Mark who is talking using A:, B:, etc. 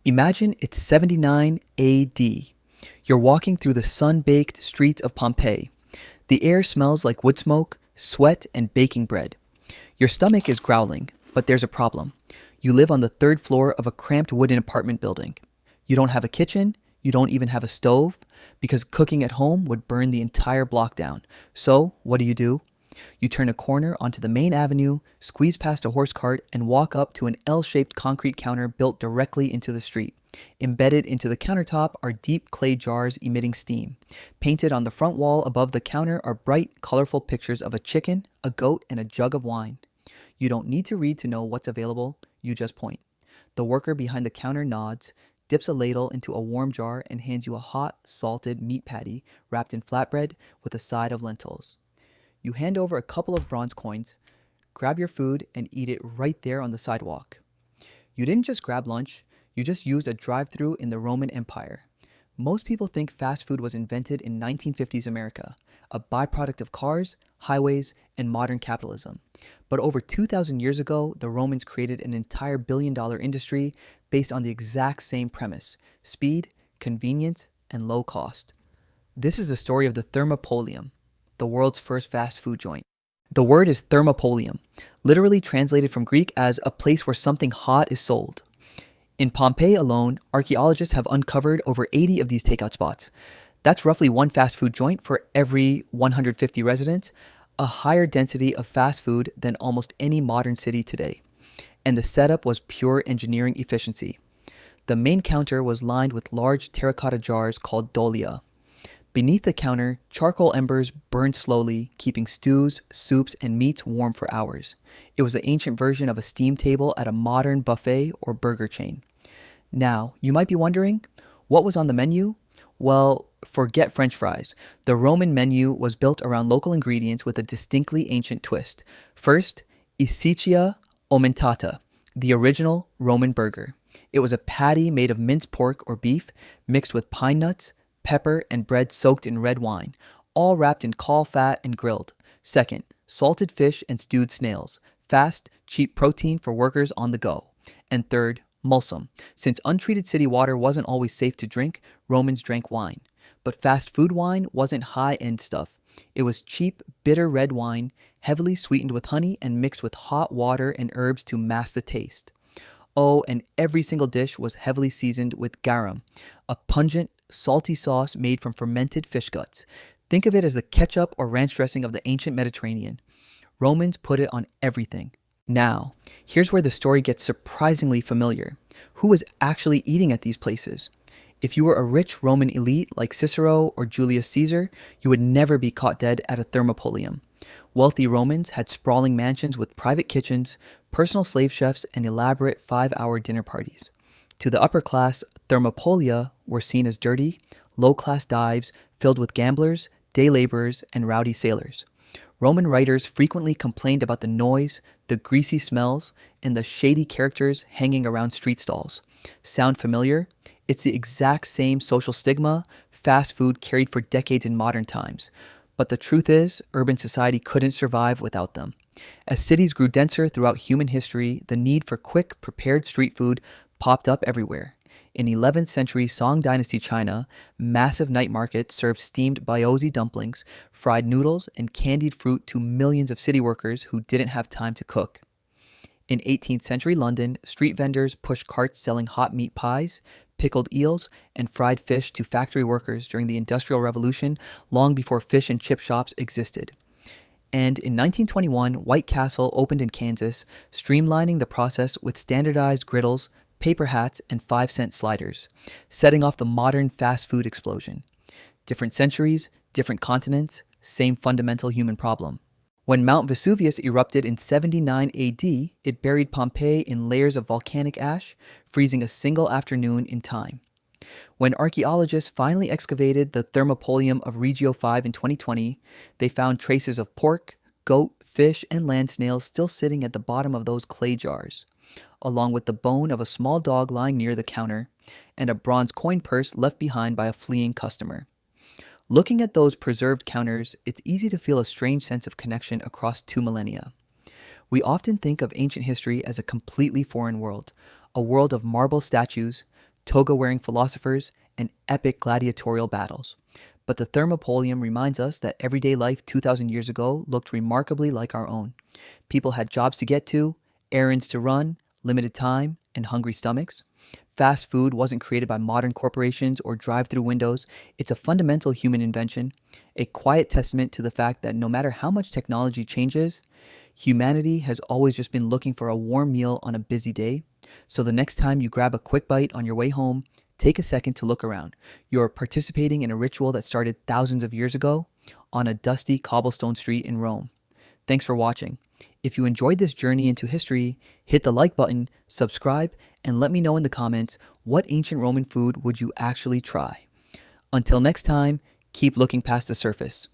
A: Imagine it's 79 AD. You're walking through the sun-baked streets of Pompeii. The air smells like wood smoke, sweat, and baking bread. Your stomach is growling, but there's a problem. You live on the third floor of a cramped wooden apartment building. You don't have a kitchen, you don't even have a stove, because cooking at home would burn the entire block down. So, what do? You turn a corner onto the main avenue, squeeze past a horse cart, and walk up to an L-shaped concrete counter built directly into the street. Embedded into the countertop are deep clay jars emitting steam. Painted on the front wall above the counter are bright, colorful pictures of a chicken, a goat, and a jug of wine. You don't need to read to know what's available, you just point. The worker behind the counter nods, dips a ladle into a warm jar, and hands you a hot, salted meat patty wrapped in flatbread with a side of lentils. You hand over a couple of bronze coins, grab your food, and eat it right there on the sidewalk. You didn't just grab lunch, you just used a drive-thru in the Roman Empire. Most people think fast food was invented in 1950s America, a byproduct of cars, highways, and modern capitalism. But over 2,000 years ago, the Romans created an entire billion-dollar industry based on the exact same premise: speed, convenience, and low cost. This is the story of the Thermopolium, the world's first fast food joint. The word is Thermopolium, literally translated from Greek as a place where something hot is sold. In Pompeii alone, archaeologists have uncovered over 80 of these takeout spots. That's roughly one fast food joint for every 150 residents, a higher density of fast food than almost any modern city today. And the setup was pure engineering efficiency. The main counter was lined with large terracotta jars called dolia. Beneath the counter, charcoal embers burned slowly, keeping stews, soups, and meats warm for hours. It was the ancient version of a steam table at a modern buffet or burger chain. Now, you might be wondering, what was on the menu? Well, forget French fries. The Roman menu was built around local ingredients with a distinctly ancient twist. First, Icitia aumentata, the original Roman burger. It was a patty made of minced pork or beef mixed with pine nuts, pepper, and bread soaked in red wine, all wrapped in caul fat and grilled. Second, salted fish and stewed snails, fast, cheap protein for workers on the go. And third, mulsum. Since untreated city water wasn't always safe to drink, Romans drank wine. But fast food wine wasn't high-end stuff. It was cheap, bitter red wine, heavily sweetened with honey and mixed with hot water and herbs to mask the taste. Oh, and every single dish was heavily seasoned with garum, a pungent, salty sauce made from fermented fish guts. Think of it as the ketchup or ranch dressing of the ancient Mediterranean. Romans put it on everything. Now, here's where the story gets surprisingly familiar. Who was actually eating at these places? If you were a rich Roman elite like Cicero or Julius Caesar, you would never be caught dead at a Thermopolium. Wealthy Romans had sprawling mansions with private kitchens, personal slave chefs, and elaborate 5-hour dinner parties. To the upper class, Thermopolia were seen as dirty, low-class dives filled with gamblers, day laborers, and rowdy sailors. Roman writers frequently complained about the noise, the greasy smells, and the shady characters hanging around street stalls. Sound familiar? It's the exact same social stigma fast food carried for decades in modern times. But the truth is, urban society couldn't survive without them. As cities grew denser throughout human history, the need for quick, prepared street food popped up everywhere. In 11th century Song Dynasty China, massive night markets served steamed byozi dumplings, fried noodles, and candied fruit to millions of city workers who didn't have time to cook. In 18th century London, street vendors pushed carts selling hot meat pies, pickled eels, and fried fish to factory workers during the Industrial Revolution, long before fish and chip shops existed. And in 1921, White Castle opened in Kansas, streamlining the process with standardized griddles, paper hats, and 5-cent sliders, setting off the modern fast food explosion. Different centuries, different continents, same fundamental human problem. When Mount Vesuvius erupted in 79 AD, it buried Pompeii in layers of volcanic ash, freezing a single afternoon in time. When archaeologists finally excavated the Thermopolium of Regio 5 in 2020, they found traces of pork, goat, fish, and land snails still sitting at the bottom of those clay jars, along with the bone of a small dog lying near the counter, and a bronze coin purse left behind by a fleeing customer. Looking at those preserved counters, it's easy to feel a strange sense of connection across 2 millennia. We often think of ancient history as a completely foreign world, a world of marble statues, toga-wearing philosophers, and epic gladiatorial battles. But the Thermopolium reminds us that everyday life 2,000 years ago looked remarkably like our own. People had jobs to get to, errands to run, limited time, and hungry stomachs. Fast food wasn't created by modern corporations or drive-through windows. It's a fundamental human invention, a quiet testament to the fact that no matter how much technology changes, humanity has always just been looking for a warm meal on a busy day. So the next time you grab a quick bite on your way home, take a second to look around. You're participating in a ritual that started thousands of years ago on a dusty cobblestone street in Rome. Thanks for watching. If you enjoyed this journey into history, hit the like button, subscribe, and let me know in the comments what ancient Roman food would you actually try. Until next time, keep looking past the surface.